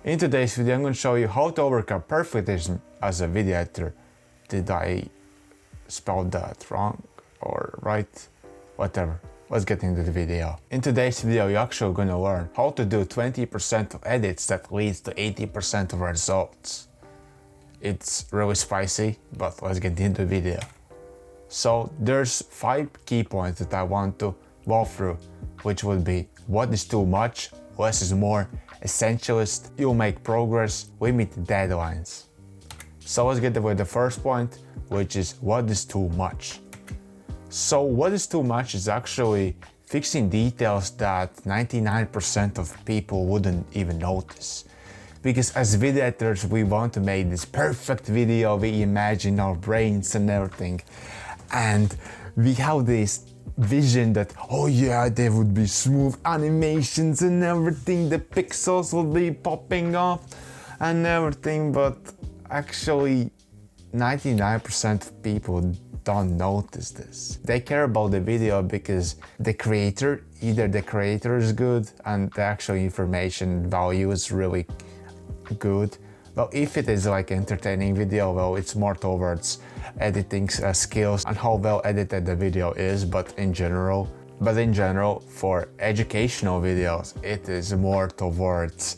In today's video I'm going to show you how to overcome perfectionism as a video editor. Did I spell that wrong or right? Whatever. Let's get into the video. In today's video you're actually going to learn how to do 20% of edits that leads to 80% of results. It's really spicy, but let's get into the video. So there's 5 key points that I want to walk through, which would be what is too much, less is more, essentialist, you'll make progress, limit deadlines. So let's get with the first point, which is what is too much. So what is too much is actually fixing details that 99% of people wouldn't even notice. Because as video editors, we want to make this perfect video, we imagine our brains and everything. And we have this vision that, oh yeah, there would be smooth animations and everything, the pixels will be popping off and everything, but actually 99% of people don't notice this. They care about the video because the creator, either the creator is good and the actual information value is really good. Well, if it is like entertaining video, well, it's more towards editing skills and how well edited the video is, but in general, for educational videos, it is more towards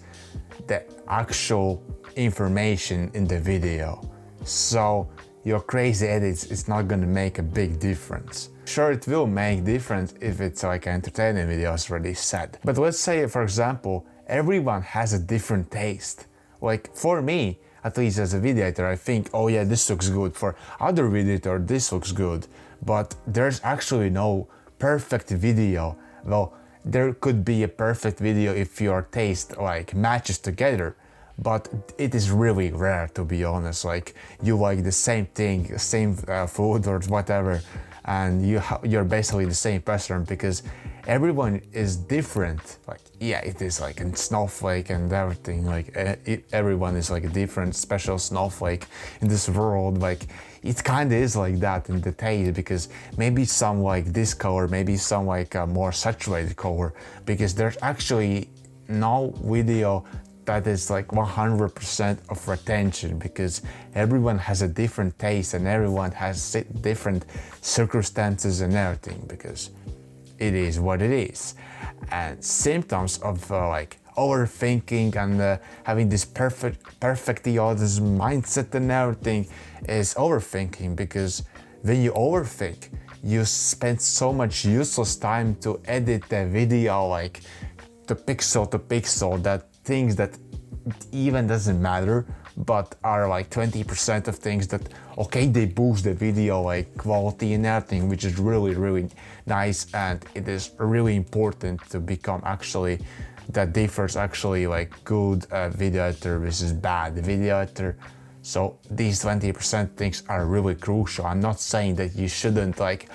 the actual information in the video. So your crazy edits is not gonna make a big difference. Sure, it will make difference if it's like an entertaining video, as already said. But let's say, for example, everyone has a different taste. Like for me, at least as a video editor, I think, oh yeah, this looks good. For other video editor, this looks good. But there's actually no perfect video. Well, there could be a perfect video if your taste like matches together. But it is really rare, to be honest. Like you like the same thing, same food or whatever, and you're basically the same person because everyone is different. Like yeah, it is like a snowflake and everything. Like everyone is like a different, special snowflake in this world. Like it kind of is like that in the taste because maybe some like this color, maybe some like a more saturated color. Because there's actually no video that is like 100% of retention because everyone has a different taste and everyone has different circumstances and everything because it is what it is. And symptoms of like overthinking and having this perfectionism mindset and everything is overthinking, because when you overthink, you spend so much useless time to edit the video like to pixel that things that even doesn't matter, but are like 20% of things that, okay, they boost the video like quality and everything, which is really nice, and it is really important to become actually that differs actually like good video editor versus bad video editor. So these 20% things are really crucial. I'm not saying that you shouldn't like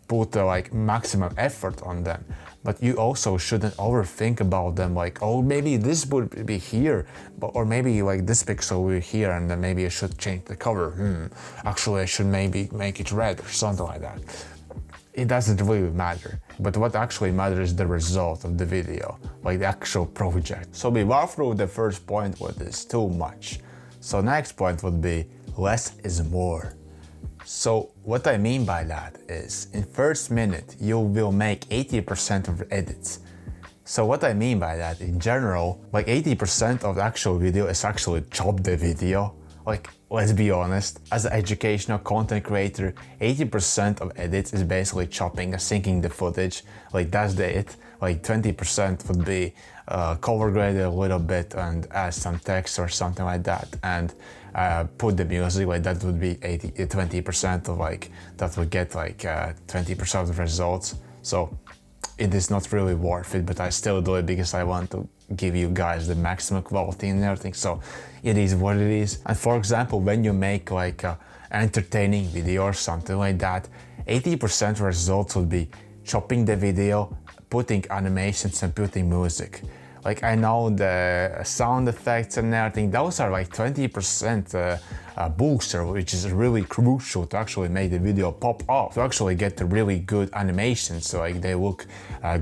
put like maximum effort on them, but you also shouldn't overthink about them like, oh, maybe this would be here, but or maybe like this pixel will be here and then maybe I should change the cover. Actually I should maybe make it red or something like that. It doesn't really matter, but what actually matters is the result of the video, like the actual project. So we walk through the first point, what is too much. So next point would be less is more. So what I mean by that is, in first minute, you will make 80% of edits. So what I mean by that, in general, like 80% of the actual video is actually chop the video. Like, let's be honest, as an educational content creator, 80% of edits is basically chopping and syncing the footage. Like that's it. Like 20% would be color grade a little bit and add some text or something like that, and put the music, like that would be 20% of like, that would get like 20% of the results. So it is not really worth it, but I still do it because I want to give you guys the maximum quality and everything. So it is what it is. And for example, when you make like an entertaining video or something like that, 80% results would be chopping the video, putting animations and putting music. Like I know the sound effects and everything, those are like 20% booster, which is really crucial to actually make the video pop off, to actually get the really good animations, so like they look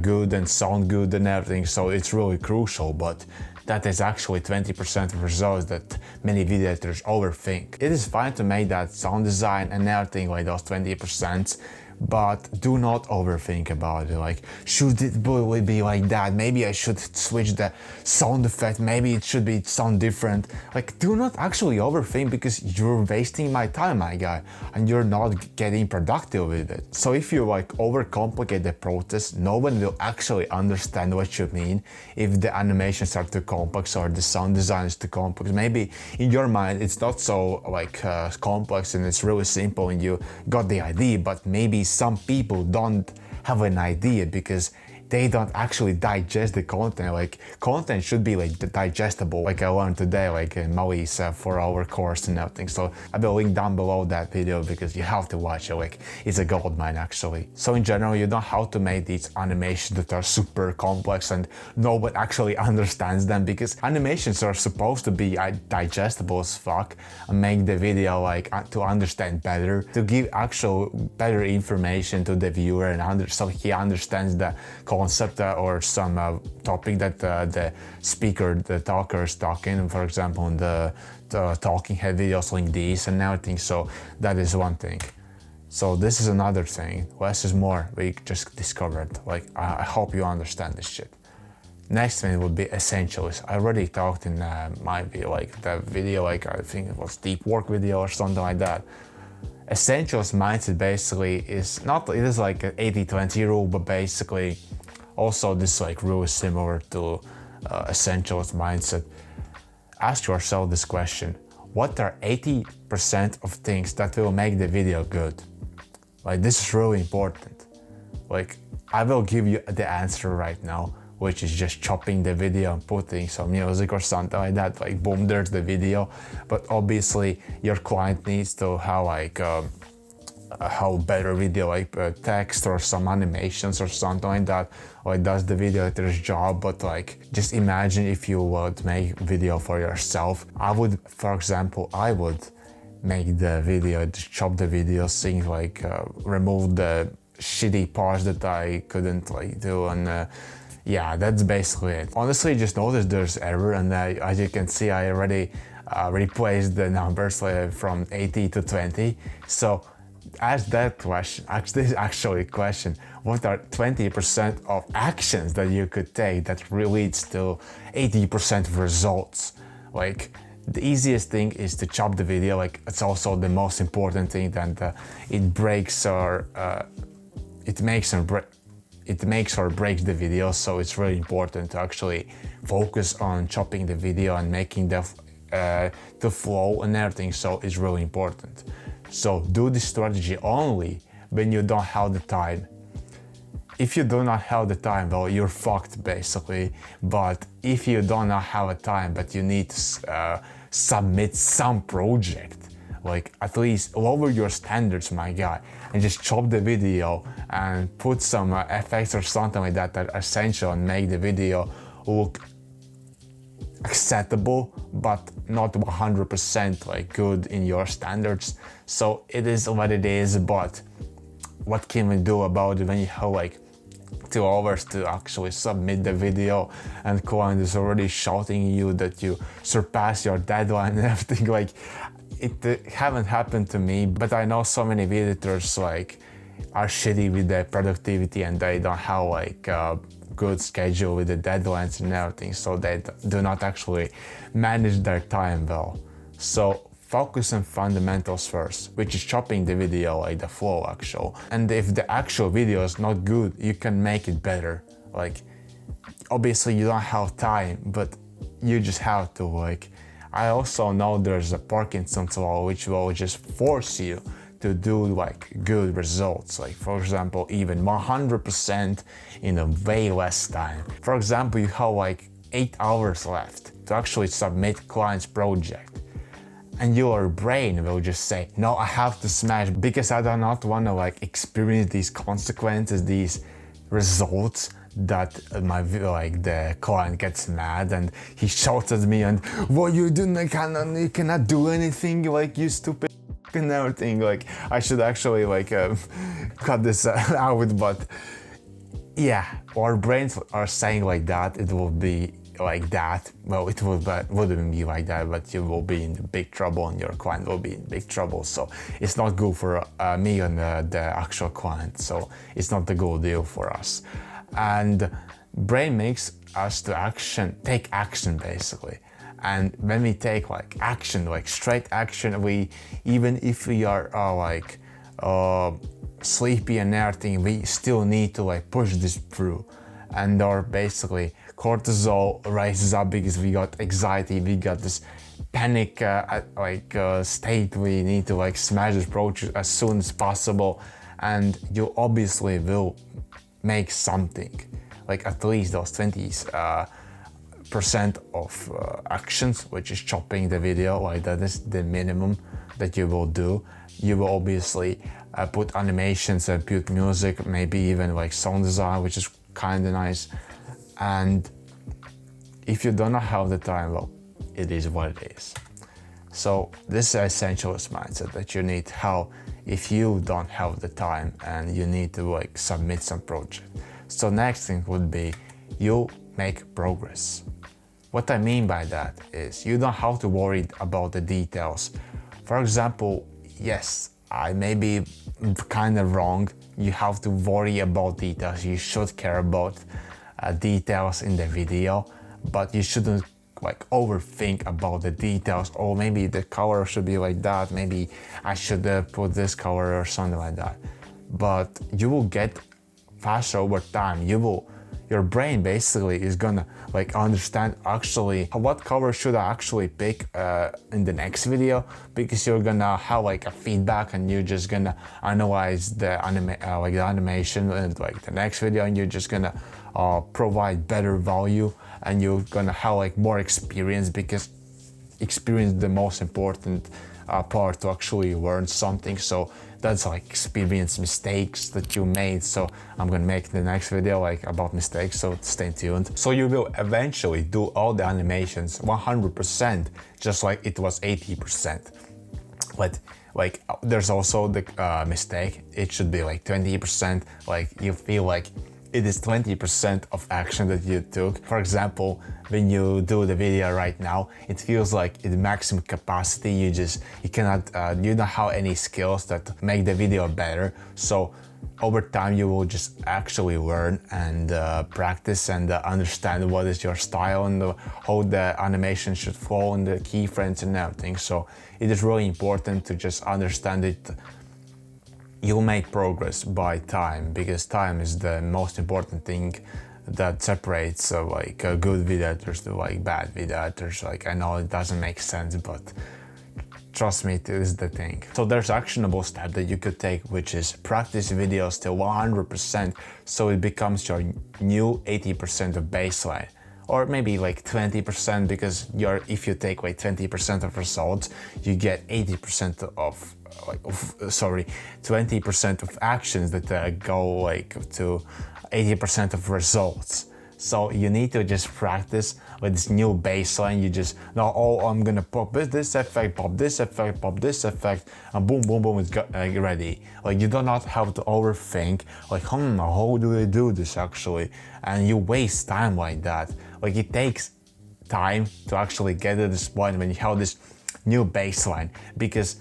good and sound good and everything, so it's really crucial. But that is actually 20% of results that many video editors overthink. It is fine to make that sound design and everything like those 20%, but do not overthink about it. Like, should it really be like that? Maybe I should switch the sound effect. Maybe it should be sound different. Like, do not actually overthink, because you're wasting my time, my guy, and you're not getting productive with it. So if you like overcomplicate the process, no one will actually understand what you mean if the animations are too complex or the sound design is too complex. Maybe in your mind it's not so like complex and it's really simple and you got the idea, but maybe some people don't have an idea because they don't actually digest the content. Like, content should be like digestible, like I learned today, like in Molly's 4-hour course and everything. So I will link down below that video because you have to watch it. Like, it's a goldmine actually. So in general, you don't have to make these animations that are super complex and no one actually understands them, because animations are supposed to be digestible as fuck and make the video like to understand better, to give actual better information to the viewer, and so he understands the concept or some topic that the speaker, the talker is talking. For example, in the talking head videos like these and everything. So that is one thing. So this is another thing. Less is more. We just discovered. Like, I hope you understand this shit. Next thing would be essentials. I already talked in my video, like the video, like I think it was deep work video or something like that. Essentials mindset basically is not, it is like an 80-20 rule, but basically also this like rule is similar to essentials mindset. Ask yourself this question: what are 80% of things that will make the video good? Like, this is really important. Like, I will give you the answer right now, which is just chopping the video and putting some music or something like that. Like, boom, there's the video. But obviously your client needs to have like how better video, like text or some animations or something like that, or it does the video editor's job. But like, just imagine if you would make video for yourself. I would, for example, I would make the video, just chop the video, things like remove the shitty parts that I couldn't like do, and yeah, that's basically it. Honestly, just noticed there's error, and as you can see, I already replaced the numbers from 80 to 20. So ask that question. This is actually a question: what are 20% of actions that you could take that leads to 80% of results? Like, the easiest thing is to chop the video. Like, it's also the most important thing, that it breaks or it makes or breaks the video. So it's really important to actually focus on chopping the video and making the flow and everything. So it's really important. So do this strategy only when you don't have the time. If you do not have the time, well, you're fucked basically. But if you do not have a time, but you need to submit some project, like, at least lower your standards, my guy, and just chop the video and put some effects or something like that that are essential and make the video look acceptable, but not 100% like good in your standards. So it is what it is, but what can we do about it when you have like 2 hours to actually submit the video and client is already shouting at you that you surpass your deadline and everything? Like, it haven't happened to me, but I know so many editors like are shitty with their productivity, and they don't have like good schedule with the deadlines and everything, so they do not actually manage their time well. So focus on fundamentals first, which is chopping the video, like the flow actual. And if the actual video is not good, you can make it better. Like, obviously you don't have time, but you just have to. Like, I also know there's a Parkinson's law which will just force you to do like good results, like for example even 100% in a way less time. For example, you have like 8 hours left to actually submit client's project, and your brain will just say, no, I have to smash because I do not want to like experience these consequences, these results that the client gets mad and he shouts at me and what you doing, you cannot do anything, like you stupid and everything. Like I should actually cut this out, but yeah, our brains are saying like that, it will be like that. Well, it wouldn't be like that, but you will be in big trouble and your client will be in big trouble. So it's not good for me and the actual client. So it's not a good deal for us. And brain makes us to take action basically. And when we take like action, like straight action, even if we are sleepy and everything, we still need to like push this through. And our basically cortisol rises up because we got anxiety, we got this panic state. We need to like smash this project as soon as possible, and you obviously will make something, like at least those 20% of actions, which is chopping the video, like that is the minimum that you will do. You will obviously put animations and put music, maybe even like sound design, which is kind of nice. And if you do not have the time, well, it is what it is. So this is an essentialist mindset that you need help if you don't have the time and you need to like submit some project. So next thing would be you make progress. What I mean by that is you don't have to worry about the details. For example, yes, I may be kind of wrong. You have to worry about details. You should care about details in the video, but you shouldn't like overthink about the details. Or maybe the color should be like that. Maybe I should put this color or something like that. But you will get faster over time. Your brain basically is gonna like understand actually what color should I actually pick in the next video, because you're gonna have like a feedback and you're just gonna analyze the animation and like the next video, and you're just gonna provide better value, and you're gonna have like more experience, because experience is the most important part to actually learn something. So that's like experience mistakes that you made. So I'm gonna make the next video like about mistakes, so stay tuned. So you will eventually do all the animations 100%, just like it was 80%. But like there's also the mistake, it should be like 20%, like you feel like it is 20% of action that you took. For example, when you do the video right now, it feels like in maximum capacity, you don't have any skills that make the video better. So over time, you will just actually learn and practice and understand what is your style and how the animation should flow and the keyframes and everything. So it is really important to just understand it. You'll make progress by time, because time is the most important thing that separates good video editors to like bad video editors. Like I know it doesn't make sense, but trust me, it is the thing. So there's actionable step that you could take, which is practice videos till 100%, so it becomes your new 80% of baseline. Or maybe like 20%, because if you take like 20% of results, you get 80% of 20% of actions that go like to 80% of results. So you need to just practice with this new baseline. You just know, oh, I'm gonna pop this effect, pop this effect, pop this effect, and boom, boom, boom, it's ready. Like you do not have to overthink, like, how do I do this actually? And you waste time like that. Like it takes time to actually get to this point when you have this new baseline, because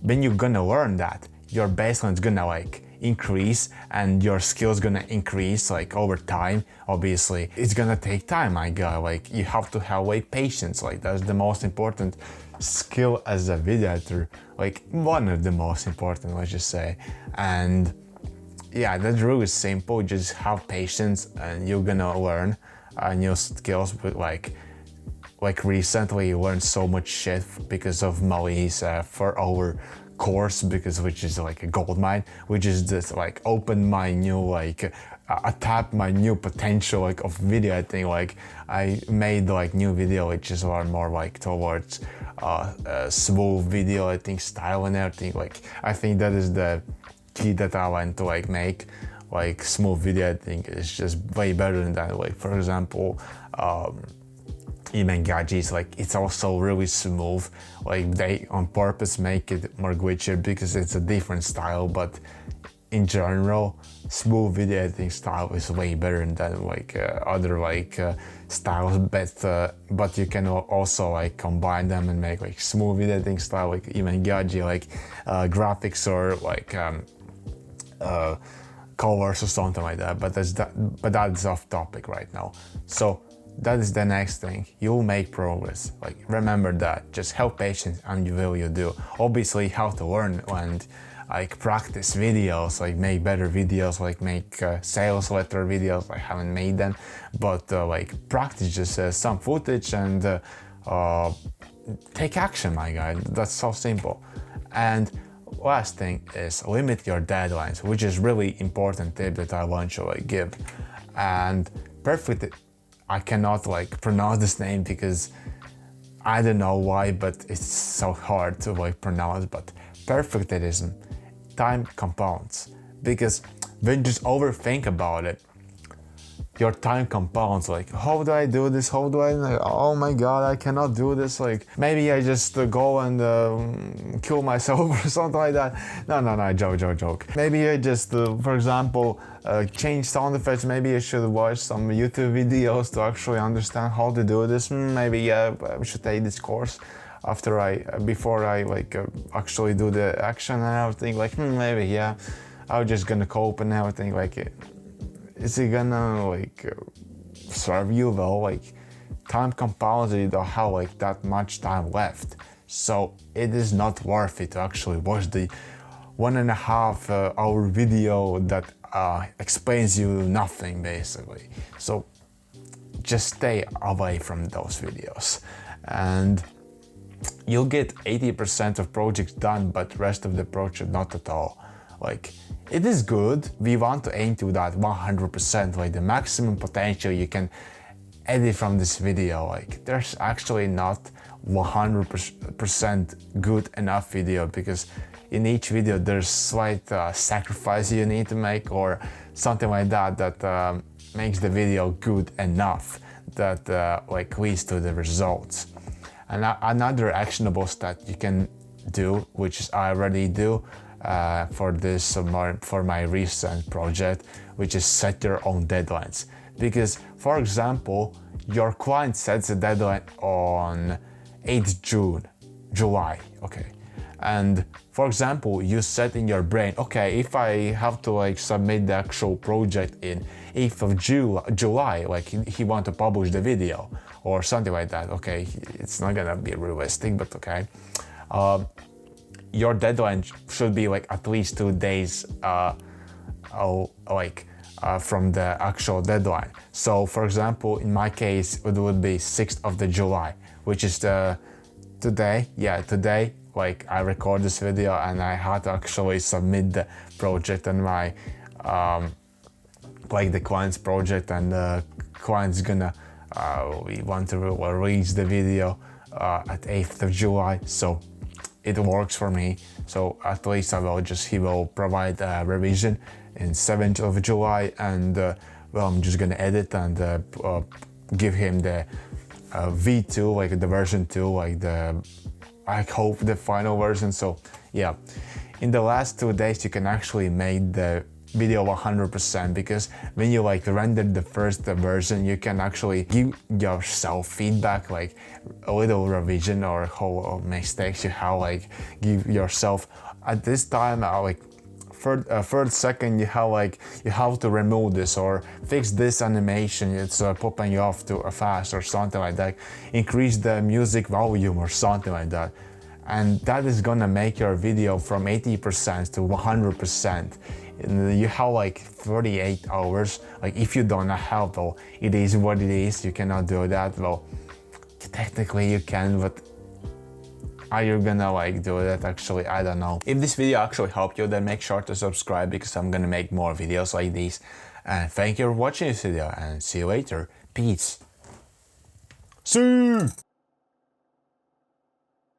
when you're gonna learn that, your baseline is gonna like increase and your skills gonna increase like over time. Obviously it's gonna take time, my guy. Like you have to have like patience. Like that's the most important skill as a video editor, like one of the most important, let's just say. And yeah, that's really simple. Just have patience and you're gonna learn new skills. But like recently I learned so much shit because of Molly's 4-hour course, which is like a gold mine, which is just like open my new tap my new potential like of video editing. Like I made like new video which is a lot more like towards smooth video editing style and everything. Like I think that is the key that I want to like make like smooth video editing is just way better than that. Like for example, even gadgets, like it's also really smooth. Like they on purpose make it more glitchier because it's a different style, but in general, smooth video editing style is way better than like other like styles. But you can also like combine them and make like smooth video editing style, like even gadget, like graphics or like colors or something like that. But that's off topic right now. So that is the next thing. You'll make progress. Like remember that. Just have patience and you do. Obviously, how to learn and like practice videos, like make better videos, like make sales letter videos. I haven't made them, but like practice just some footage and take action, my guy. That's so simple. And last thing is limit your deadlines, which is really important tip that I want to like give. And I cannot like pronounce this name because I don't know why, but it's so hard to like pronounce. But perfectionism, time compounds, because when you just overthink about it, your time compounds. Like, how do I do this? How do I? Like, oh my God, I cannot do this. Like, maybe I just go and kill myself or something like that. No, joke. Maybe I just, for example, change sound effects. Maybe I should watch some YouTube videos to actually understand how to do this. Maybe I should take this course before I like actually do the action and everything. Like, maybe I'm just gonna cope and everything. Like, is it gonna like serve you well? Like, time compounds, you don't have like that much time left, so it is not worth it to actually watch the 1.5 hour video that explains you nothing basically. So just stay away from those videos and you'll get 80% of projects done, but rest of the project not at all. Like, it is good. We want to aim to that 100%, like the maximum potential you can edit from this video. Like, there's actually not 100% good enough video, because in each video there's slight sacrifice you need to make or something like that makes the video good enough that like leads to the results. And another actionable step you can do, which is I already do for my recent project, which is set your own deadlines. Because, for example, your client sets a deadline on 8th July, okay? And for example, you set in your brain, okay, if I have to like submit the actual project in 8th of July, like he want to publish the video or something like that, okay, it's not gonna be realistic, but okay. Your deadline should be like at least 2 days from the actual deadline. So for example, in my case, it would be 6th of July, which is today. Yeah, today, like I record this video and I had to actually submit the project and my like the client's project, and the client's gonna we want to release the video at 8th of July. So it works for me. So at least he will provide a revision in 7th of July, and well, I'm just gonna edit and give him the V2, like the version 2, like I hope the final version. So yeah, in the last 2 days you can actually make the video 100%, because when you like render the first version, you can actually give yourself feedback, like a little revision or how mistakes you have, like give yourself at this time like third second you have to remove this or fix this animation, it's popping you off too fast or something like that, increase the music volume or something like that. And that is gonna make your video from 80% to 100%. And you have like 38 hours. Like, if you don't have, well, it is what it is, you cannot do that. Well, technically you can, but are you gonna like do that? Actually, I don't know. If this video actually helped you, then make sure to subscribe, because I'm gonna make more videos like these. And thank you for watching this video, and see you later. Peace. See you.